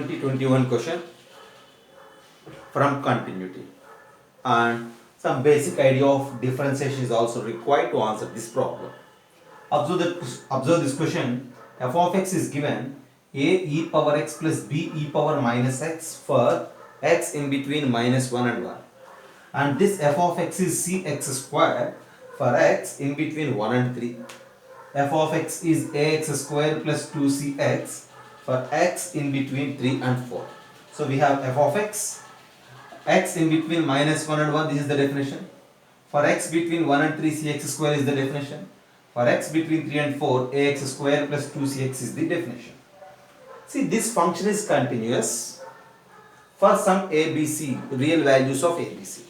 2021 question from continuity, and some basic idea of differentiation is also required to answer this problem. Observe this question. F of x is given a e power x plus b e power minus x for x in between minus 1 and 1, and this f of x is cx square for x in between 1 and 3. F of x is ax square plus 2cx for x in between 3 and 4. So we have f of x in between minus 1 and 1, this is the definition. For x between 1 and 3, cx square is the definition. For x between 3 and 4, ax square plus 2cx is the definition. See, this function is continuous for some abc, real values of abc.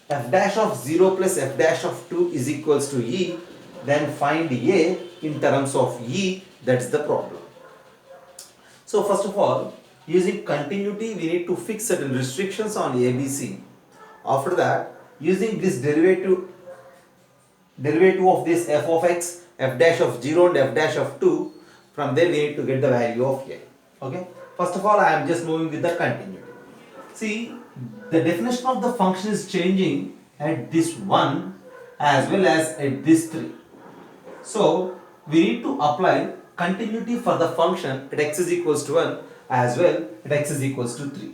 F dash of 0 plus f dash of 2 is equals to e, then find a in terms of e, that's the problem. So first of all, using continuity we need to fix certain restrictions on abc. After that, using this derivative of this f of x, f dash of 0 and f dash of 2, from there we need to get the value of a. Okay, first of all I am just moving with the continuity. See, the definition of the function is changing at this 1 as well as at this 3. So we need to apply continuity for the function at x is equals to 1 as well at x is equals to 3.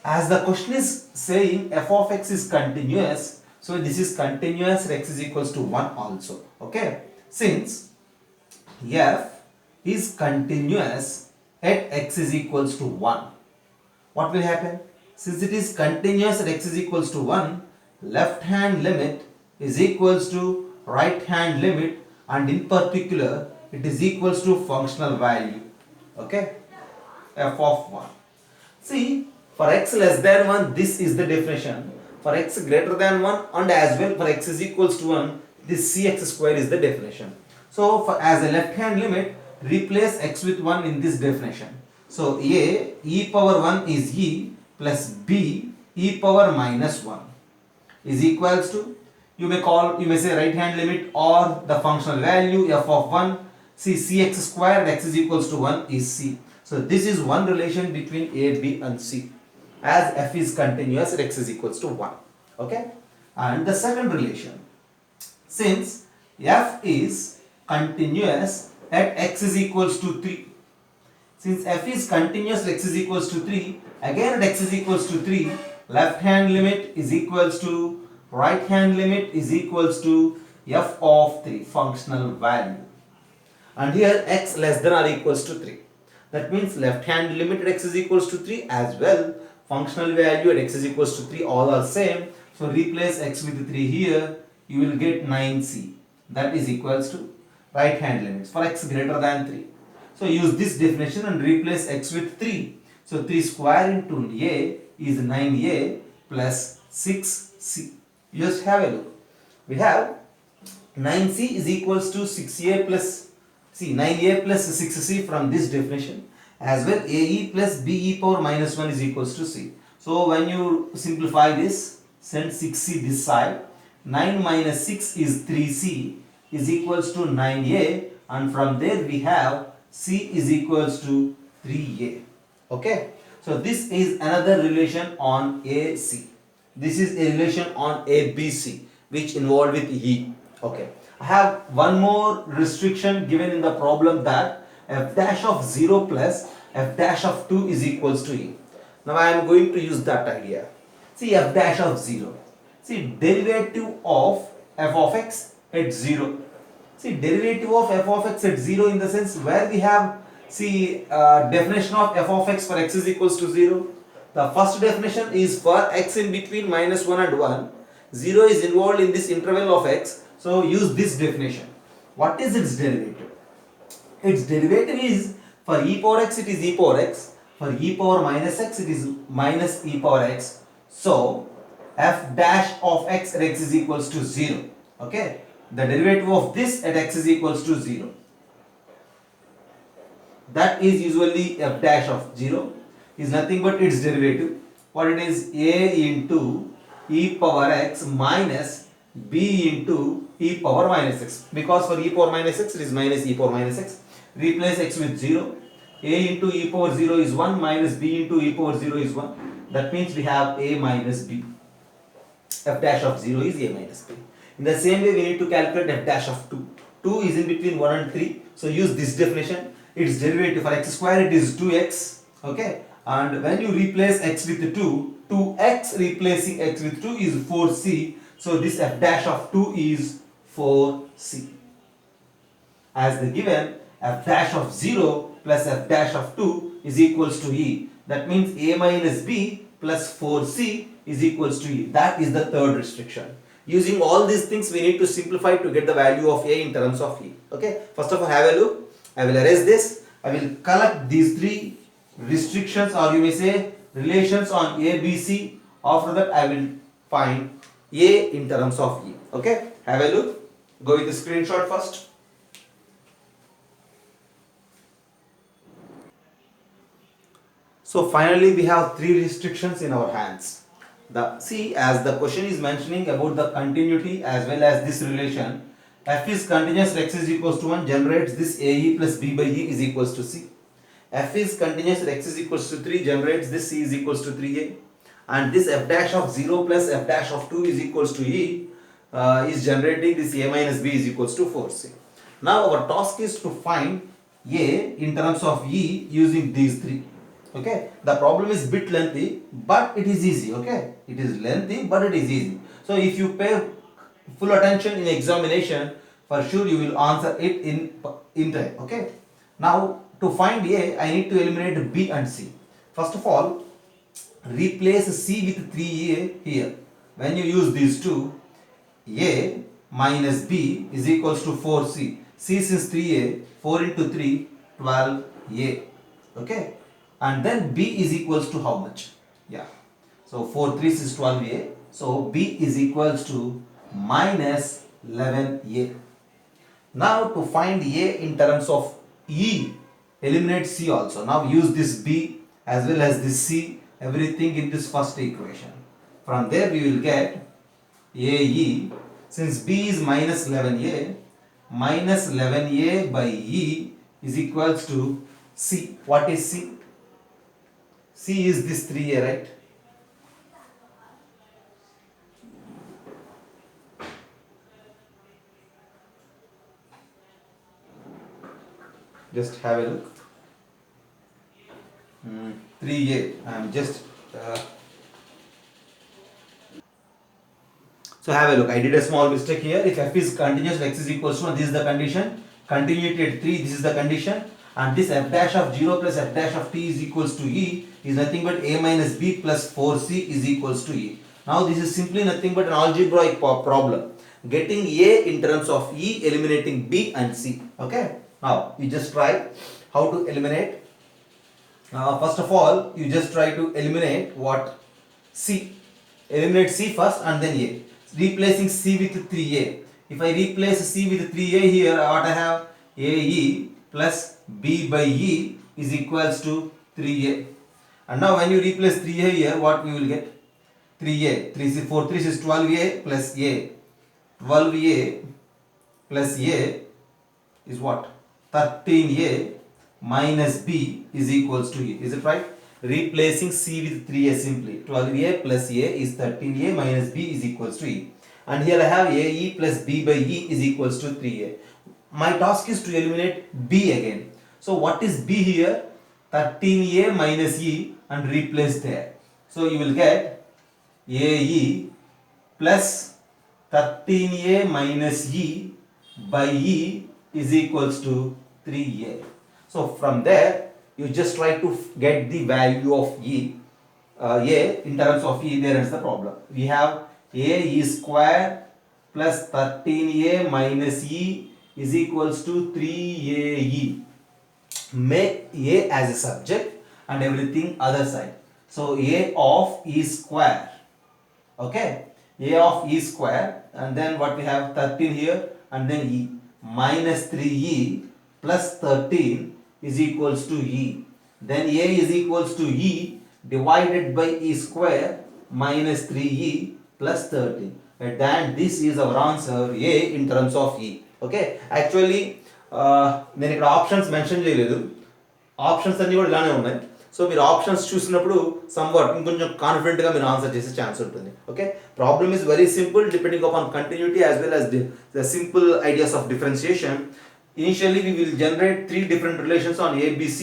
As the question is saying f of x is continuous, so this is continuous at x is equals to 1 also. Okay, since f is continuous at x is equals to 1, what will happen? Since it is continuous at x is equals to 1, left hand limit is equals to right hand limit, and in particular it is equals to functional value. Okay, f of 1. See, for x less than 1, this is the definition. For x greater than 1 and as well for x is equals to 1, this cx square is the definition. So for as a left hand limit, replace x with 1 in this definition. So a e power 1 is e plus b e power minus 1 is equals to, you may say right hand limit or the functional value f of 1. See, cx square at x is equals to 1 is c. So this is one relation between a, b and c, as f is continuous at x is equals to 1. Okay, and the second relation, since f is continuous at x is equals to 3, since f is continuous at x is equals to 3, again at x is equals to 3, left hand limit is equals to right hand limit is equals to f of 3, functional value, and here x less than or equals to 3. That means left hand limit at x is equals to 3 as well functional value at x is equals to 3, all are same. So replace x with 3 here, you will get 9c, that is equals to right hand limits for x greater than 3. So use this definition and replace x with 3. So 3 square into a is 9a plus 6c. Just have a look. We have 9c is equals to 6a plus c, 9a plus 6c from this definition, as well ae plus be power minus 1 is equals to c. So when you simplify this, send 6c this side, 9 minus 6 is 3c is equals to 9a, and from there we have c is equals to 3a. Okay, so this is another relation on AC. This is a relation on ABC which involved with E. Okay, I have one more restriction given in the problem, that f dash of 0 plus f dash of 2 is equals to E. Now I am going to use that idea. See, f dash of 0. See, derivative of f of x at 0. See, derivative of f of x at 0 in the sense where we have, see, definition of f of x for x is equals to 0. The first definition is for x in between minus 1 and 1. 0 is involved in this interval of x. So use this definition. What is its derivative? Its derivative is for e power x it is e power x. For e power minus x it is minus e power x. So f dash of x at x is equals to 0. Okay. The derivative of this at x is equals to 0. That is usually f dash of 0 is nothing but its derivative. What it is? A into e power x minus b into e power minus x. Because for e power minus x it is minus e power minus x. Replace x with 0. A into e power 0 is 1 minus b into e power 0 is 1. That means we have a minus b. F dash of 0 is a minus b. In the same way, we need to calculate f dash of 2. 2 is in between 1 and 3. So use this definition. Its derivative for x square it is 2x. Okay. And when you replace x with 2, 2x replacing x with 2 is 4c. So this f dash of 2 is 4c. As the given, f dash of 0 plus f dash of 2 is equals to e. That means a minus b plus 4c is equals to e. That is the third restriction. Using all these things, we need to simplify to get the value of a in terms of e. Okay. First of all, have a look. I will erase this. I will collect these three restrictions, or you may say relations on a, b, c. After that, I will find a in terms of e. Okay. Have a look. Go with the screenshot first. So finally, we have three restrictions in our hands. See, as the question is mentioning about the continuity as well as this relation, f is continuous x is equals to 1 generates this ae plus b by e is equals to c. F is continuous x is equals to 3 generates this c is equals to 3a, and this f dash of 0 plus f dash of 2 is equals to e is generating this a minus b is equals to 4c. Now our task is to find a in terms of e using these three. Okay, the problem is bit lengthy, but it is easy. Okay, it is lengthy, but it is easy. So if you pay full attention in examination, for sure you will answer it in time. Okay, now to find a, I need to eliminate b and c. First of all, replace c with 3a here. When you use these two, a minus b is equals to 4c. C since 3a, 4 into 3, 12a. Okay, and then b is equals to how much? Yeah, so 4 3 is 12a. So b is equals to minus 11a. Now to find a in terms of e, eliminate c also. Now use this b as well as this c, everything in this first equation. From there we will get ae, since b is minus 11a, minus 11a by e is equals to c. What is c? C is this 3a, right? Just have a look. 3a. I am just. So have a look. I did a small mistake here. If f is continuous, x is equals to 1, this is the condition. Continuity at 3, this is the condition. And this f dash of 0 plus f dash of t is equals to e is nothing but a minus b plus 4c is equals to e. Now this is simply nothing but an algebraic problem. Getting a in terms of e, eliminating b and c. Okay. Now you just try how to eliminate. First of all, you just try to eliminate what? C. Eliminate c first and then a. Replacing c with 3a. If I replace c with 3a here, what I have? ae plus b by e is equals to 3a. And now when you replace 3a here, what we will get? 3a. 3 is 4 3 is 12a plus a. 12a plus a is what? 13a minus b is equals to e. Is it right? Replacing c with 3a simply. 12a plus a is 13a minus b is equals to e. And here I have ae plus b by e is equals to 3a. My task is to eliminate b again. So what is b here? 13a minus e, and replace there. So you will get ae plus 13a minus e by e is equals to 3a. So from there you just try to get the value of a in terms of e. There is the problem. We have a square plus 13a minus e is equals to 3ae. Make a as a subject and everything other side. So a of e square. Okay, a of e square, and then what we have? 13 here and then e minus 3e plus 13 is equals to e. Then a is equals to e divided by e square minus 3e plus 13. And this is our answer, a in terms of e. Okay, actually నేను ఇక్కడ options mention చేయలేదు. Options అన్నీ కూడా ఇలానే ఉన్నాయి. So మీరు options చూసినప్పుడు somewhat ఇంకొంచెం కాన్ఫిడెంట్గా మీరు ఆన్సర్ చేసే ఛాన్స్ ఉంటుంది. Okay, problem is very simple depending upon continuity as well as the simple ideas of differentiation. Initially we will generate three different relations on A, B, C.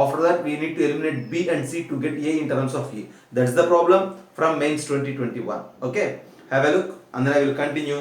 After that we need to eliminate B and C to get A in terms of E. That's the problem from mains 2021. Okay, have a look and then I will continue.